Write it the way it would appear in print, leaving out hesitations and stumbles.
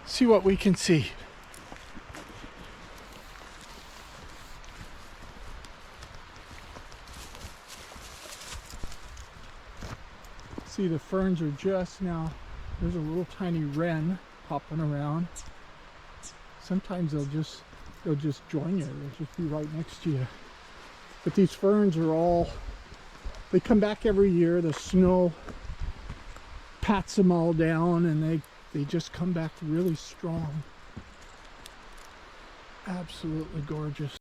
see what we can see. See, the ferns are just now, there's a little tiny wren hopping around. Sometimes they'll just join you. They'll just be right next to you. But these ferns are all, they come back every year. The snow pats them all down and they just come back really strong. Absolutely gorgeous.